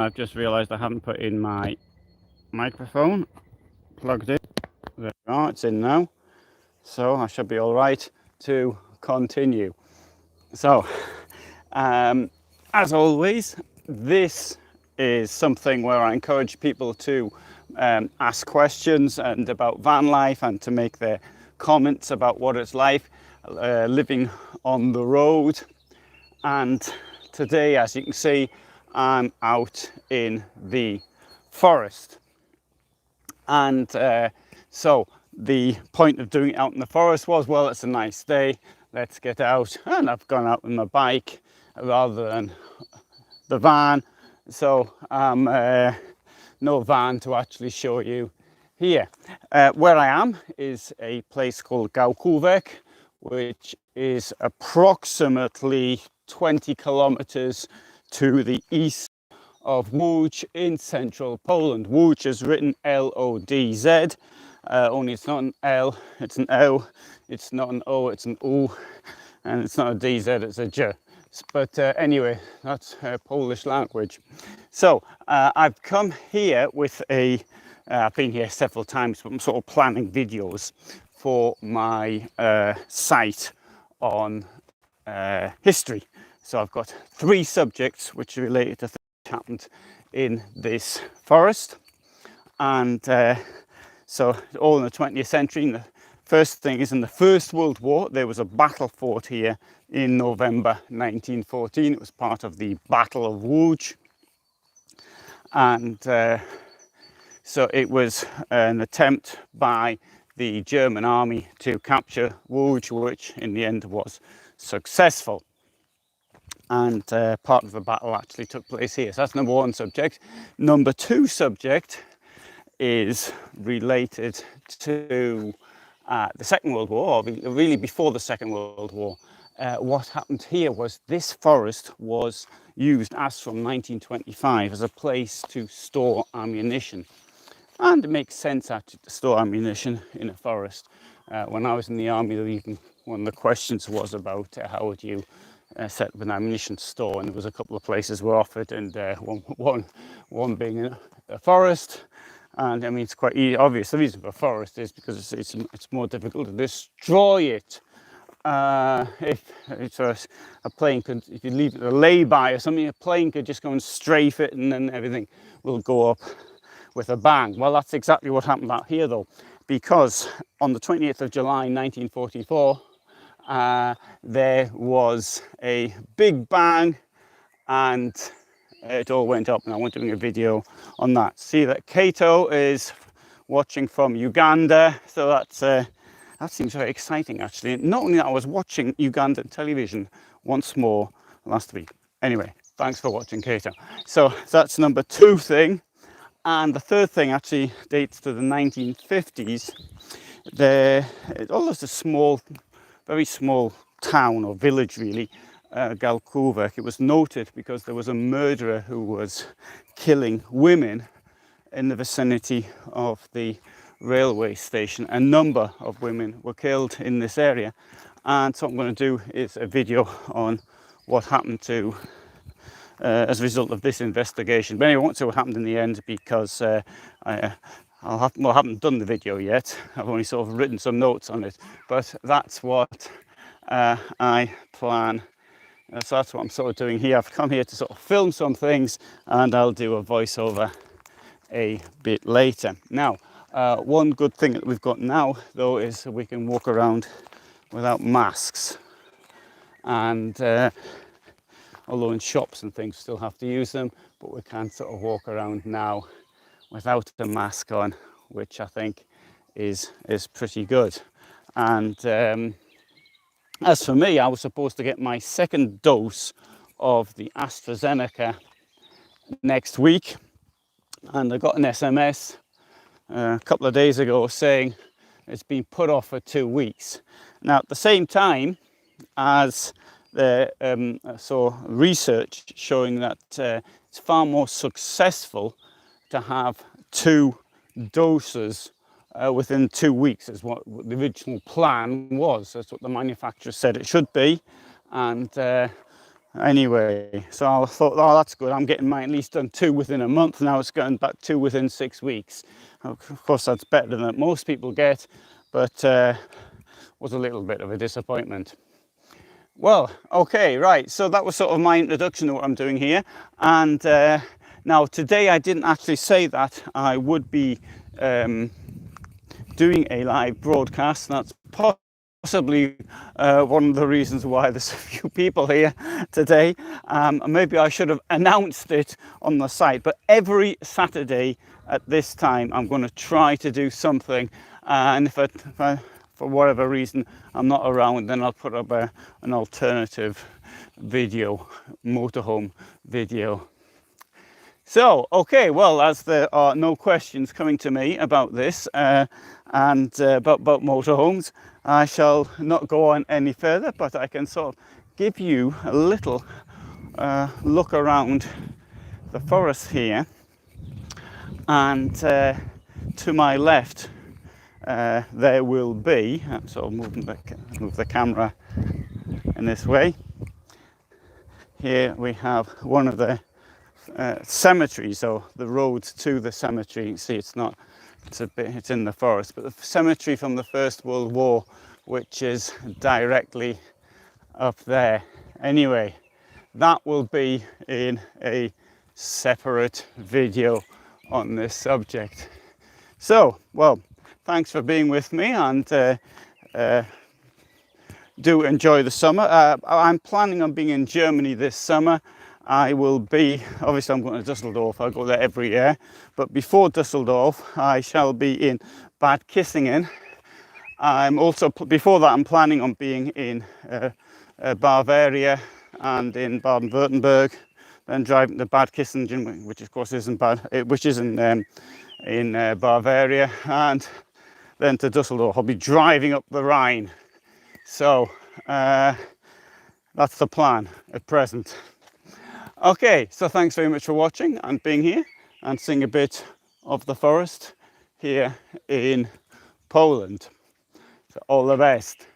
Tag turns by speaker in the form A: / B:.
A: I've just realised I haven't put in my microphone, plugged in. There we are, it's in now. So I should be all right to continue. So, as always, this is something where I encourage people to ask questions and about van life and to make their comments about what it's like living on the road. And today, as you can see, I'm out in the forest. And so the point of doing it out in the forest was, well, it's a nice day, let's get out. And I've gone out with my bike rather than the van. So no van to actually show you here. Where I am is a place called Gałkówek, which is approximately 20 kilometers to the east of Łódź in central Poland. Łódź is written L-O-D-Z, only it's not an L, it's an O, it's not an O, it's an U, and it's not a DZ, it's a J. But anyway, that's Polish language. So I've come here with I've been here several times, but I'm sort of planning videos for my site on history. So I've got 3 subjects which are related to things that happened in this forest. And so all in the 20th century. And the first thing is, in the First World War, there was a battle fought here in November 1914. It was part of the Battle of Łódź. And so it was an attempt by the German army to capture Łódź, which in the end was successful. And part of the battle actually took place here. So that's number 1 subject. Number 2 subject is related to the Second World War, or really before the Second World War. What happened here was this forest was used as from 1925 as a place to store ammunition. And it makes sense actually to store ammunition in a forest. When I was in the army, even one of the questions was about how would you set up an ammunition store, and there was a couple of places were offered, and one being a forest. And I mean, it's quite obvious. The reason for a forest is because it's more difficult to destroy it. If it's a plane could, if you leave it a lay-by or something, a plane could just go and strafe it, and then everything will go up with a bang. Well, that's exactly what happened out here, though, because on the 28th of July 1944, there was a big bang, and it all went up, and I went doing a video on that. See that Kato is watching from Uganda, so that seems very exciting actually. Not only that, I was watching Ugandan television once more last week. Anyway, thanks for watching, Kato. So that's number 2 thing. And the third thing actually dates to the 1950s. There's a small, very small town or village really, Gałkówek. It was noted because there was a murderer who was killing women in the vicinity of the railway station. A number of women were killed in this area, and so what I'm going to do is a video on what happened to as a result of this investigation. But anyway, I won't say what happened in the end because I haven't done the video yet. I've only sort of written some notes on it, but that's what I plan. So that's what I'm sort of doing here. I've come here to sort of film some things, and I'll do a voiceover a bit later. Now, one good thing that we've got now, though, is we can walk around without masks. And although in shops and things still have to use them, but we can sort of walk around now without a mask on, which I think is pretty good. And as for me, I was supposed to get my 2nd dose of the AstraZeneca next week, and I got an SMS a couple of days ago saying it's been put off for 2 weeks. Now, at the same time as saw research showing that it's far more successful to have 2 doses within 2 weeks, is what the original plan was. That's what the manufacturer said it should be. And Anyway, so I thought, oh, that's good. I'm getting mine at least done 2 within a month. Now it's going back 2 within 6 weeks. Of course, that's better than most people get, but was a little bit of a disappointment. Well, okay, right. So that was sort of my introduction to what I'm doing here. And now today I didn't actually say that I would be doing a live broadcast. That's possibly one of the reasons why there's a few people here today. Maybe I should have announced it on the site, but every Saturday at this time I'm going to try to do something, and if I for whatever reason I'm not around, then I'll put up an alternative video, motorhome video. So, okay, well, as there are no questions coming to me about this and about motorhomes, I shall not go on any further, but I can sort of give you a little look around the forest here. And to my left, there will be, so I'll move the camera in this way. Here we have one of the cemetery, so the road to the cemetery. You can see it's in the forest, but the cemetery from the First World War, which is directly up there. Anyway, that will be in a separate video on this subject. So, well, thanks for being with me, and do enjoy the summer. I'm planning on being in Germany this summer. I will be, obviously I'm going to Düsseldorf, I go there every year, but before Düsseldorf I shall be in Bad Kissingen. I'm also, before that I'm planning on being in Bavaria and in Baden-Württemberg, then driving to Bad Kissingen, which of course isn't in Bavaria, and then to Düsseldorf. I'll be driving up the Rhine. So that's the plan at present. Okay, so thanks very much for watching and being here and seeing a bit of the forest here in Poland. So all the best.